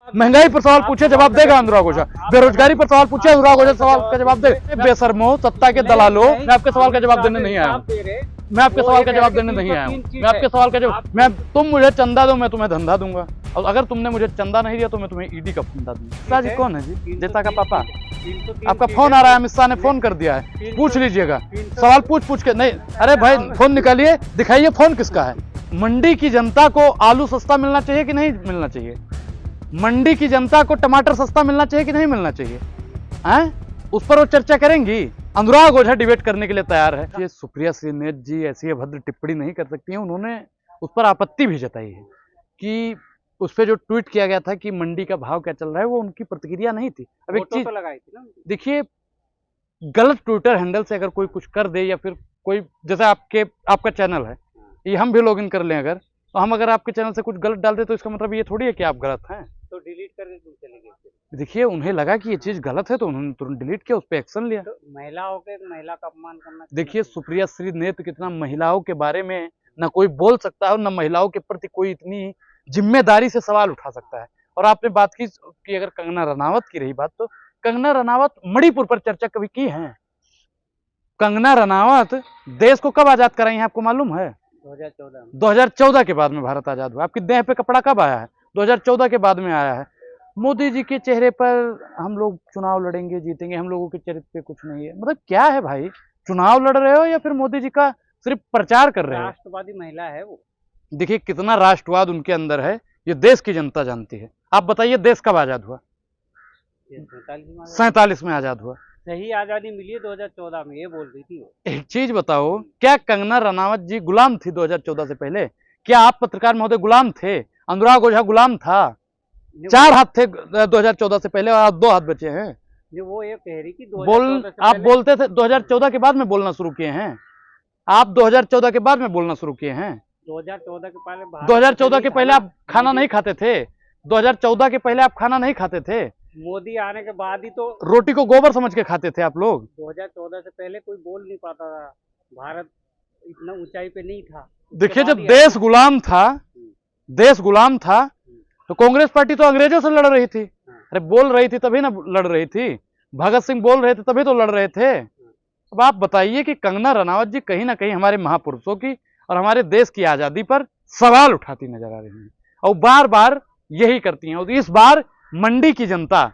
महंगाई पर सवाल पूछे जवाब देगा अनुराग ओझा, बेरोजगारी पर सवाल पूछे अनुराग ओझा सवाल का जवाब दे। बेशर्मो सत्ता के दलालो, मैं आपके सवाल का जवाब देने नहीं आया हूँ। मैं आपके सवाल का जवाब देने नहीं आया हूँ। मैं आपके सवाल का जवाब, मैं तुम मुझे चंदा दो मैं तुम्हें धंधा दूंगा, और अगर तुमने मुझे चंदा नहीं दिया तो मैं तुम्हें ईडी का फंदा दूंगा। जी कौन है जी? जेता का पापा? आपका फोन आ रहा है, अमित शाह ने फोन कर दिया है, पूछ लीजिएगा सवाल पूछ के। नहीं अरे भाई फोन निकालिए, दिखाइए फोन किसका है। मंडी की जनता को आलू सस्ता मिलना चाहिए कि नहीं मिलना चाहिए? मंडी की जनता को टमाटर सस्ता मिलना चाहिए कि नहीं मिलना चाहिए? हैं? उस पर वो चर्चा करेंगी। अनुराग ओझा डिबेट करने के लिए तैयार है। ये सुप्रिया श्रीनेत जी ऐसी अभद्र टिप्पणी नहीं कर सकती हैं। उन्होंने उस पर आपत्ति भी जताई है कि उस पर जो ट्वीट किया गया था कि मंडी का भाव क्या चल रहा है, वो उनकी प्रतिक्रिया नहीं थी। अब एक चीज देखिए, गलत ट्विटर हैंडल से अगर कोई कुछ कर दे, या फिर कोई जैसे आपका चैनल है, ये हम भी लॉगिन कर लें अगर, तो हम अगर आपके चैनल से कुछ गलत डाल दे तो इसका मतलब ये थोड़ी है कि आप गलत हैं। तो डिलीट करके क्यों चले गए? देखिए, उन्हें लगा कि ये चीज गलत है तो उन्होंने तुरंत डिलीट किया, उस पर एक्शन लिया। तो महिलाओं के महिला का अपमान करना। देखिए, सुप्रिया श्रीनेत कितना महिलाओं के बारे में न कोई बोल सकता है और न महिलाओं के प्रति कोई इतनी जिम्मेदारी से सवाल उठा सकता है। और आपने बात की कि अगर कंगना रनावत की रही बात, तो कंगना रनावत मणिपुर पर चर्चा कभी की है? कंगना रनावत देश को कब आजाद कराई है आपको मालूम है? 2014 के बाद में भारत आजाद हुआ। आपकी देह पे कपड़ा कब आया है? 2014 के बाद में आया है। मोदी जी के चेहरे पर हम लोग चुनाव लड़ेंगे जीतेंगे, हम लोगों के चरित्र पे कुछ नहीं है। मतलब क्या है भाई, चुनाव लड़ रहे हो या फिर मोदी जी का सिर्फ प्रचार कर रहे हो? राष्ट्रवादी महिला है वो। देखिए कितना राष्ट्रवाद उनके अंदर है, ये देश की जनता जानती है। आप बताइए देश कब आजाद हुआ? 47 में आजाद हुआ। सही आजादी मिली है 2014 में, ये बोल रही थी वो। एक चीज बताओ, क्या कंगना रनावत जी गुलाम थी 2014 से पहले? क्या आप पत्रकार महोदय गुलाम थे? अनुराग ओझा गुलाम था? 4 हाथ थे 2014 से पहले और 2 हाथ बचे हैं। वो ये कह रही कि आप बोलते थे 2014 के बाद में बोलना शुरू किए हैं। आप 2014 के बाद में बोलना शुरू किए हैं। 2014 के पहले आप खाना नहीं खाते थे। 2014 के पहले आप खाना नहीं खाते थे। मोदी आने के बाद ही तो रोटी को गोबर समझ के खाते थे आप लोग। 2014 से पहले कोई बोल नहीं पाता था, भारत इतना ऊंचाई पे नहीं था। देखिए, जब देश गुलाम था तो कांग्रेस पार्टी तो अंग्रेजों से लड़ रही थी। अरे बोल रही थी तभी ना लड़ रही थी। भगत सिंह बोल रहे थे तभी तो लड़ रहे थे। अब आप बताइए कि कंगना रनावत जी कहीं ना कहीं हमारे महापुरुषों की और हमारे देश की आजादी पर सवाल उठाती नजर आ रही हैं, और बार बार यही करती हैं। और इस बार मंडी की जनता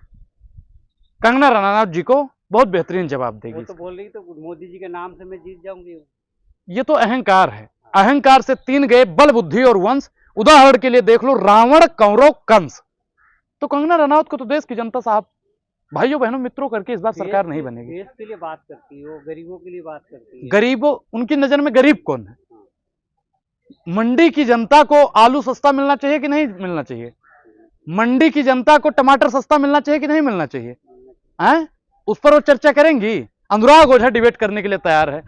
कंगना रनावत जी को बहुत बेहतरीन जवाब देगी। वो तो बोल रही तो मोदी जी के नाम से मैं जीत जाऊंगी। ये तो अहंकार है। अहंकार से 3 गए, बल बुद्धि और वंश। उदाहरण के लिए देख लो रावण कौरव कंस। तो कंगना रनावत को तो देश की जनता साहब, भाइयों बहनों मित्रों करके इस बार सरकार नहीं बनेगी। देश के लिए बात करती है वो, गरीबों के लिए बात करती है। गरीबों, उनकी नजर में गरीब कौन है? मंडी की जनता को आलू सस्ता मिलना चाहिए कि नहीं मिलना चाहिए? मंडी की जनता को टमाटर सस्ता मिलना चाहिए कि नहीं मिलना चाहिए? हैं? उस पर वो चर्चा करेंगी। अनुराग ओझा डिबेट करने के लिए तैयार है।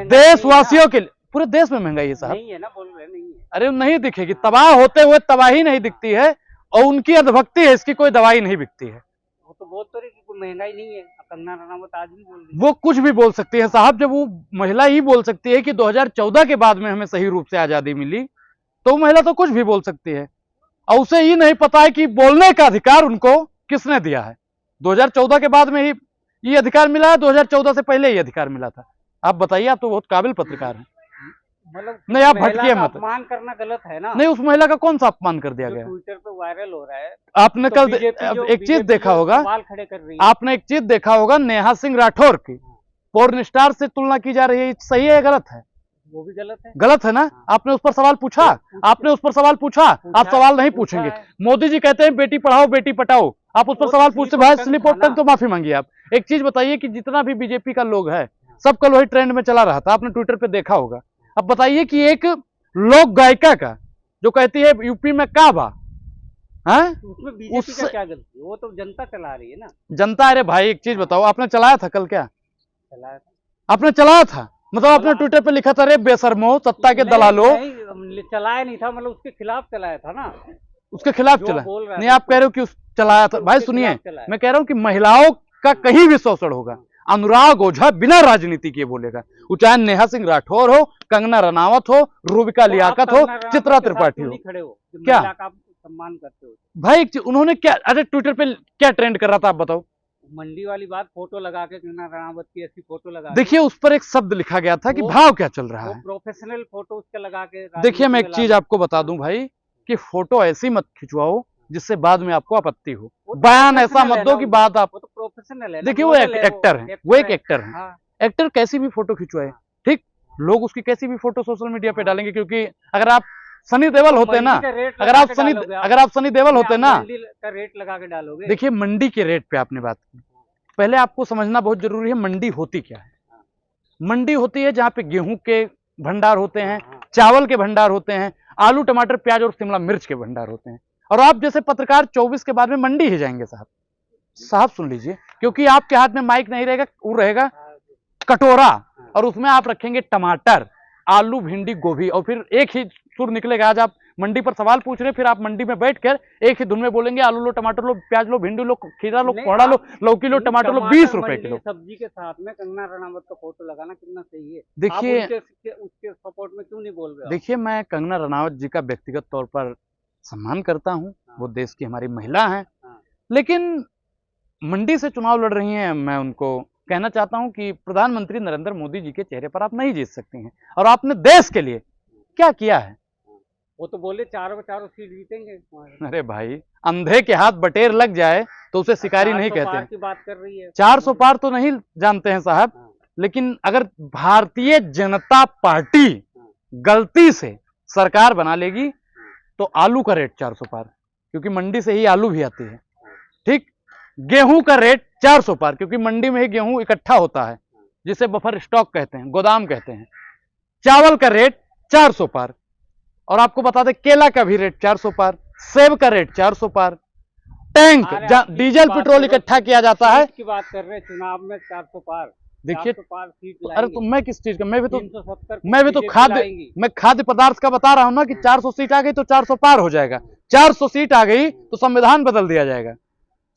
देशवासियों के लिए, पूरे देश में महंगाई है साहब। नहीं है ना, बोल रहे नहीं है। अरे नहीं दिखेगी, तबाह होते हुए तबाही नहीं दिखती है, और उनकी अधभक्ति है, इसकी कोई दवाई नहीं बिकती है। वो तो बोल तो रही कि कोई महंगाई नहीं है। कंगना रनावत आज भी बोल रही। वो कुछ भी बोल सकती है साहब। जब वो महिला ही बोल सकती है कि 2014 के बाद में हमें सही रूप से आजादी मिली, तो महिला तो कुछ भी बोल सकती है। और उसे ये नहीं पता है कि बोलने का अधिकार उनको किसने दिया है। 2014 के बाद में ही ये अधिकार मिला है, 2014 से पहले ये अधिकार मिला था। आप बताइए, आप तो बहुत काबिल पत्रकार हैं। मतलब नहीं, आप भटकिए मत। अपमान करना गलत है ना। नहीं, उस महिला का कौन सा अपमान कर दिया गया? ट्विटर पे वायरल हो रहा है। आपने कल एक चीज देखा होगा, सवाल खड़े कर रही है। आपने एक चीज देखा होगा, नेहा सिंह राठौर की पोर्न स्टार से तुलना की जा रही है। सही है या गलत है? वो भी गलत है। गलत है ना। आपने उस पर सवाल पूछा? आपने उस पर सवाल पूछा? आप सवाल नहीं पूछेंगे। मोदी जी कहते हैं बेटी पढ़ाओ बेटी पटाओ, आप उस पर सवाल पूछते? भाई स्लिप ऑफ टंग तो माफी मांगिए आप। एक चीज बताइए कि जितना भी बीजेपी का लोग है, सब कल वही ट्रेंड में चला रहा था, आपने ट्विटर पे देखा होगा। अब बताइए कि एक लोक गायिका का जो कहती है यूपी में का बा, उसमें बीजेपी का क्या गलती? वो तो जनता चला रही है ना। जनता। अरे भाई एक चीज बताओ, आपने चलाया था कल? क्या चलाया था? आपने चलाया था? मतलब आपने ट्विटर पे लिखा था रे बेशर्मो सत्ता के दलालो। चलाया नहीं था, मतलब उसके खिलाफ चलाया था ना। उसके खिलाफ चला नहीं, आप कह रहे हो कि चलाया था। भाई सुनिए, मैं कह रहा हूं कि महिलाओं का कहीं भी शोषण होगा, अनुराग ओझा बिना राजनीति किए बोलेगा। वो चाहे नेहा सिंह राठौर हो, कंगना रनावत हो, रूबिका लियाकत हो, चित्रा त्रिपाठी हो। क्या सम्मान करते हो। भाई उन्होंने क्या, अरे ट्विटर पे क्या ट्रेंड कर रहा था आप बताओ। मंडी वाली बात, फोटो लगा के कंगना रनावत की ऐसी फोटो लगा के, देखिए उस पर एक शब्द लिखा गया था कि वो- भाव क्या चल रहा वो है। प्रोफेशनल फोटो उसके लगा के देखिए मैं एक राजनीति में चीज ला- आपको बता दूं भाई, कि फोटो ऐसी मत खिंचवाओ जिससे बाद में आपको आपत्ति हो, वो तो बयान ऐसा प्रोफेशनल मत है दो ना, कि बात आप, वो तो प्रोफेशनल है ना, देखिए वो मॉडल है, एक्टर है, वो एक एक्टर है। हाँ, एक्टर कैसी भी फोटो खिंचवाए, ठीक, लोग उसकी कैसी भी फोटो सोशल मीडिया पे डालेंगे, क्योंकि अगर आप सनी देओल होते ना, मंडी का रेट अगर लगा आप के सनी डालोगे आप, अगर आप सनी देओल होते ना, मंडी का रेट लगा के डालोगे। देखिए मंडी के रेट पे आपने बात की, पहले आपको समझना बहुत जरूरी है मंडी होती क्या है। मंडी होती है जहाँ पे गेहूं के भंडार होते हैं, चावल के भंडार होते हैं, आलू टमाटर प्याज और शिमला मिर्च के भंडार होते हैं। और आप जैसे पत्रकार 24 के बाद में मंडी ही जाएंगे साहब। साहब सुन लीजिए, क्योंकि आपके हाथ में माइक नहीं रहेगा, वो रहेगा कटोरा, और उसमें आप रखेंगे टमाटर, आलू, भिंडी, गोभी, और फिर एक ही सुर निकलेगा। आज आप मंडी पर सवाल पूछ रहे हैं, फिर आप मंडी में बैठकर एक ही धुन में बोलेंगे आलू लो, टमाटर लो, प्याज लो, भिंडी लो, खीरा लो, नहीं, कोहड़ा लो, आप- लौकी लो, टमाटर लो, 20 रुपए मंडी किलो। सब्जी के साथ में कंगना रनावत का फोटो लगाना कितना सही है। देखिए- आप उसके सपोर्ट में क्यों नहीं बोल रहे हो? देखिए मैं कंगना रनावत जी का व्यक्तिगत तौर पर सम्मान करता हूं, वो देश की हमारी महिला हैं, हाँ। लेकिन मंडी से चुनाव लड़ रही हैं। मैं उनको कहना चाहता हूं कि प्रधानमंत्री नरेंद्र मोदी जी के चेहरे पर आप नहीं जीत सकती हैं, और आपने देश के लिए क्या किया है। वो तो बोले चारों सीट जीतेंगे। अरे भाई, अंधे के हाथ बटेर लग जाए तो उसे शिकारी नहीं 400 पार कहते। की बात कर रही है। 400 पार तो नहीं जानते हैं साहब, हाँ। लेकिन अगर भारतीय जनता पार्टी गलती से सरकार बना लेगी तो आलू का रेट 400 पार, क्योंकि मंडी से ही आलू भी आती है, ठीक। गेहूं का रेट 400 पार, क्योंकि मंडी में ही गेहूं इकट्ठा होता है, जिसे बफर स्टॉक कहते हैं, गोदाम कहते हैं। चावल का रेट 400 पार, और आपको बता दें केला का भी रेट 400 पार, सेब का रेट 400 पार, टैंक अरे जहां आप डीजल बात पेट्रोल करो, इकट्ठा किया जाता है। सीट की बात कर रहे हैं, चुनाव में 400 पार। देखिए 400 पार सीट अरे लाएंगे। तो मैं किस चीज का, मैं भी तो 370 मैं BJP लाएंगी। खाद्य पदार्थ का बता रहा हूं ना कि 400 सीट आ गई तो 400 पार हो जाएगा। 400 सीट आ गई तो संविधान बदल दिया जाएगा।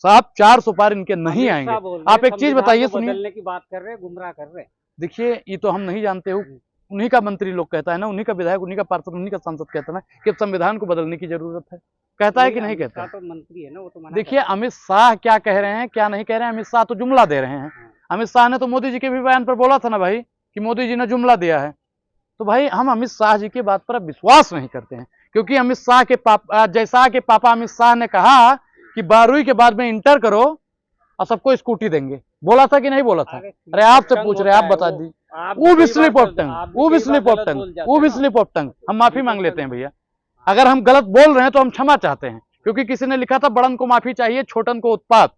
साहब 400 पार इनके नहीं अमित आएंगे। शाह बोल रहे आप हैं, एक चीज संविधान बताइए, को सुनिए। बदलने की बात कर रहे हैं, गुमराह कर रहे हैं। देखिए ये तो हम नहीं जानते हो, उन्हीं का मंत्री लोग कहता है ना, उन्हीं का विधायक, उन्हीं का पार्षद, उन्हीं का सांसद कहता है ना कि अब संविधान को बदलने की जरूरत है। कहता है कि नहीं अमित कहता? शाह तो मंत्री है ना, वो तो मना देखिए अमित शाह क्या कह रहे हैं क्या नहीं कह रहे हैं, अमित शाह तो जुमला दे रहे हैं। अमित शाह ने तो मोदी जी के भी बयान पर बोला था ना भाई कि मोदी जी ने जुमला दिया है। तो भाई हम अमित शाह जी की बात पर अब विश्वास नहीं करते हैं, क्योंकि अमित शाह के पापा, जैसा के पापा अमित शाह ने कहा कि 12वीं के बाद में इंटर करो और सबको स्कूटी देंगे, बोला था कि नहीं बोला था? अरे आपसे पूछ रहे हैं, आप बता दी। वो भी स्लिप ऑफ टंग, वो भी स्लिप ऑफ टंग, वो भी स्लिप ऑफ टंग। हम माफी मांग लेते हैं भैया, अगर हम गलत बोल रहे हैं तो हम क्षमा चाहते हैं, क्योंकि किसी ने लिखा था बड़न को माफी चाहिए, छोटन को उत्पात।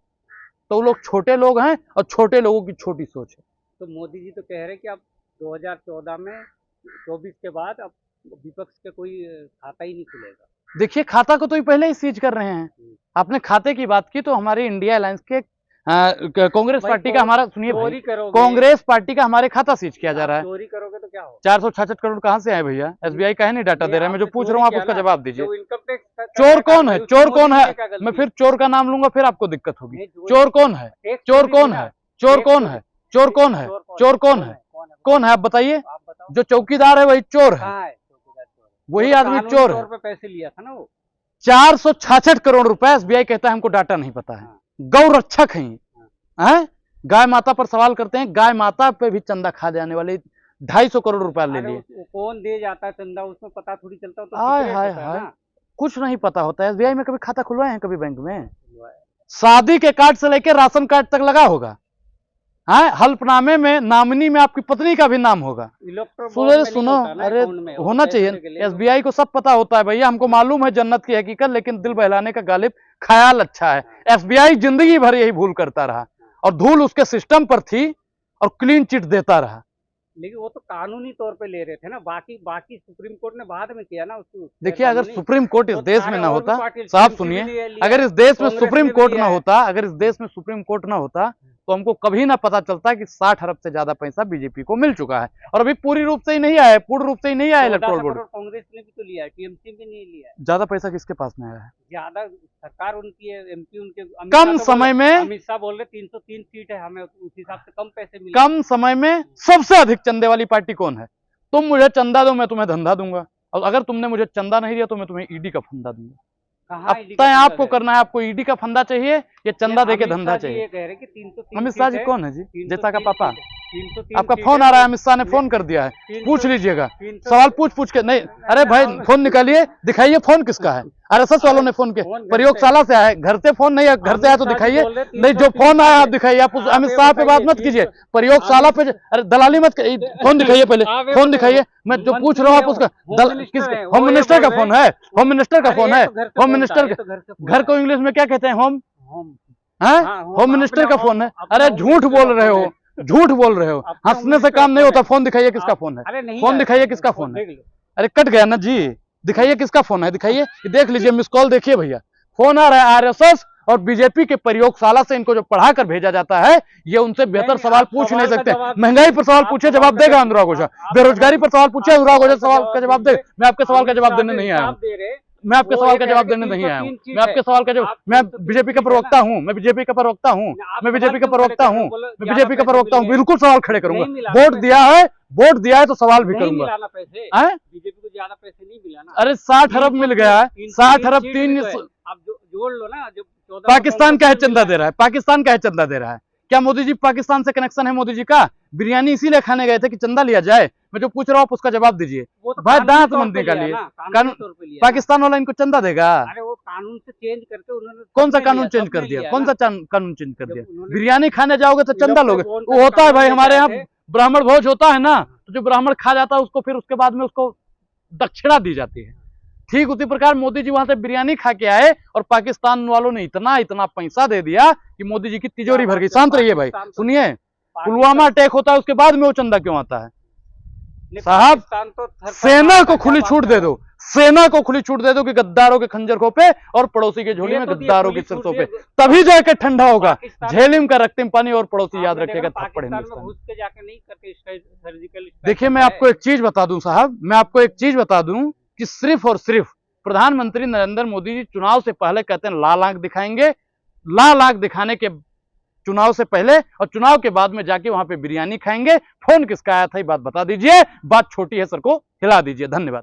तो वो लोग छोटे लोग हैं और छोटे लोगों की छोटी सोच है। तो मोदी जी तो कह रहे हैं कि अब 2014 में 24 के बाद अब विपक्ष का कोई खाता ही नहीं खुलेगा। देखिए खाता को तो ही पहले ही सीज कर रहे हैं। आपने खाते की बात की तो हमारे इंडिया अलायंस के कांग्रेस पार्टी का हमारा, सुनिए भाई, कांग्रेस पार्टी का हमारे खाता सीज किया जा रहा है। चोरी करोगे तो क्या हो? 466 करोड़ कहाँ से आए भैया? एसबीआई का है नहीं डाटा दे रहा है, मैं जो पूछ रहा हूँ आप उसका जवाब दीजिए। चोर कौन है? चोर कौन है? मैं फिर चोर का नाम लूंगा फिर आपको दिक्कत होगी। चोर कौन है? चोर कौन है? चोर कौन है? चोर कौन है? चोर कौन है? कौन है आप बताइए? जो चौकीदार है वही चोर है, वही आदमी चोर है। पैसे लिया था ना वो। 466 करोड़ रुपए एसबीआई कहता है हमको डाटा नहीं पता है। गौ रक्षक हैं, गाय माता पर सवाल करते हैं, गाय माता पे भी चंदा खा जाने वाले 250 करोड़ रुपया ले लिए। कौन दे जाता है चंदा, उसमें पता थोड़ी चलता। तो हाय हाय हाय, कुछ नहीं पता होता है। एसबीआई में कभी खाता खुलवाए हैं कभी बैंक में? शादी के कार्ड से लेकर राशन कार्ड तक लगा होगा। हाँ, हल्फनामे में नामिनी में आपकी पत्नी का भी नाम होगा। सुनो, अरे होना चाहिए। एसबीआई को सब पता होता है भैया, हमको मालूम है जन्नत की हकीकत, लेकिन दिल बहलाने का गालिब ख्याल अच्छा है। एसबीआई जिंदगी भर यही भूल करता रहा और धूल उसके सिस्टम पर थी और क्लीन चिट देता रहा। लेकिन वो तो कानूनी तौर पे ले रहे थे ना, बाकी सुप्रीम कोर्ट ने बाद में किया ना उसको। देखिए अगर सुप्रीम कोर्ट इस देश में ना होता, साहब सुनिए, अगर इस देश में सुप्रीम कोर्ट ना होता, अगर इस देश में सुप्रीम कोर्ट ना होता तो हमको कभी ना पता चलता कि 60 अरब से ज्यादा पैसा बीजेपी को मिल चुका है, और अभी पूरी रूप से ही नहीं आया है, पूर्ण रूप से ही नहीं आया इलेक्टोरल बोर्ड। कांग्रेस ने भी तो लिया है, टीएमसी भी नहीं लिया है। ज्यादा पैसा किसके पास में आया है? ज्यादा सरकार उनकी है, एमपी उनके। कम समय में अमित शाह बोल रहे 303 सीट है, हमें उस हिसाब से कम पैसे मिले। कम समय में सबसे अधिक चंदे वाली पार्टी कौन है? तुम मुझे चंदा दो, मैं तुम्हें धंधा दूंगा, और अगर तुमने मुझे चंदा नहीं दिया तो मैं तुम्हें ईडी का फंदा दूंगा। कहाँ अब तय आपको करना है, आपको ईडी का फंदा चाहिए या चंदा देके धंधा चाहिए। ये कह रहे कि 303 अमित शाह जी कौन है जी? 303 जेठा का पापा? 303 आपका फोन आ रहा है, अमित शाह ने फोन कर दिया है, 300 पूछ लीजिएगा, 300 सवाल पूछ के नहीं। अरे भाई फोन निकालिए, दिखाइए फोन किसका है। RSS वालों ने फोन किया, फोन घर प्रयोगशाला से आया है, घर से फोन नहीं है, घर से आया तो अमित शाह जी दिखाइए। बोल रहे हैं, नहीं, जो फोन आया आप दिखाइए। आप आप अमित ये शाह पे बात बताइए, मत कीजिए, प्रयोगशाला पे अरे दलाली मत फोन दिखाइए पहले, आप ये फोन बताइए, दिखाइए। मैं जो पूछ रहा हूँ आप उसका होम मिनिस्टर है, वो होम ये मिनिस्टर का बोल फोन रहे है, होम मिनिस्टर का अरे फोन ये है, तो घर से होम बोलता मिनिस्टर ये तो घर से घर को इंग्लिश में क्या कहते हैं? होम होम है, हाँ, होम मिनिस्टर का फोन है। अपना अरे होम झूठ मिनिस्टर बोल का रहे फोन हो, है। झूठ बोल रहे हो, अपना होम हंसने से मिनिस्टर काम का नहीं होता। फोन है। फोन दिखाइए किसका आप- फोन है, अरे नहीं फोन आया, दिखाइए किसका फोन है। देख लो। अरे कट गया ना जी, दिखाइए किसका फोन है, दिखाइए, ये देख लीजिए, मिस कॉल देखिए भैया, फोन आ रहा है। RSS और बीजेपी के प्रयोगशाला से इनको जो पढ़ा कर भेजा जाता है, ये उनसे बेहतर नहीं, सवाल आप पूछ सवाल नहीं का सकते। जवाब महंगाई पर सवाल आप पूछे, सवाल जवाब का देगा जवाब- अनुराग ओझा। आप बेरोजगारी पर सवाल पूछे, अनुराग ओझा सवाल सवाल का जवाब दे। मैं आपके सवाल का जवाब देने नहीं आया हूँ, दे रहे मैं आपके वो सवाल ये का कह जवाब रहे देने कि नहीं आया हूँ। 303 चीज मैं आपके है। सवाल का जवाब, आप मैं 303 बीजेपी का चीज है प्रवक्ता ना। हूँ, मैं बीजेपी का प्रवक्ता हूँ, आप मैं सवाल बीजेपी का क्यों प्रवक्ता खड़े कर रहे हूँ, हो? बोलो, मैं ज्यादा बीजेपी का पैसे प्रवक्ता हूँ, मिल गए। बिल्कुल सवाल खड़े करूंगा। नहीं मिला ना वोट पैसे। दिया है, वोट दिया है तो सवाल भी नहीं करूंगा। मिला ना पैसे, हैं? बीजेपी को ज्यादा पैसे नहीं मिला ना। अरे 60 अरब मिल गया है, 60 अरब सीट तीन। भी तो है। आप जोड़ लो ना, जो 14 पाकिस्तान का है चंदा दे रहा है, पाकिस्तान का है चंदा दे रहा है। क्या मोदी जी पाकिस्तान से कनेक्शन है मोदी जी का? बिरयानी इसीलिए खाने गए थे कि चंदा लिया जाए। मैं जो पूछ रहा हूँ आप उसका जवाब दीजिए भाई, दांत मत निकालिए। पाकिस्तान वाला इनको चंदा देगा? अरे वो कानून से चेंज करके उन्होंने कौन सा सबने कानून लिया, चेंज सबने कर दिया? लिया कौन ना। सा कानून चेंज कर जब दिया? उन्होंने बिरयानी खाने जाओगे तो चंदा लोगे, इलेक्ट्रो बॉन्ड वो का होता है भाई कानून हमारे यहाँ लेकर आए थे। ब्राह्मण भोज होता है ना, तो जो ब्राह्मण खा जाता है उसको फिर उसके बाद में उसको दक्षिणा दी जाती है। ठीक उसी प्रकार मोदी जी वहां से बिरयानी खा के आए और पाकिस्तान वालों ने इतना इतना पैसा दे दिया कि मोदी जी की तिजोरी भर गई। शांत रहिए भाई, सुनिए, पुलवामा अटैक होता है उसके बाद में वो चंदा क्यों आता है? साहब सेना को खुली छूट दे दो, सेना को खुली छूट दे दो कि गद्दारों के खंजर खोपे और पड़ोसी के झोली में गद्दारों की सरसों पे, तभी जाके ठंडा होगा। झेलिम का रक्तिम पानी और पड़ोसी याद रखेगा थप्पड़ हिंदुस्तान। देखिए मैं आपको एक चीज बता दूं साहब, मैं आपको एक चीज बता दूं कि सिर्फ और सिर्फ प्रधानमंत्री नरेंद्र मोदी जी चुनाव से पहले कहते हैं लाल आंख दिखाएंगे, लाल आंख दिखाने के चुनाव से पहले और चुनाव के बाद में जाके वहां पे बिरयानी खाएंगे। फोन किसका आया था ये बात बता दीजिए, बात छोटी है, सर को हिला दीजिए। धन्यवाद।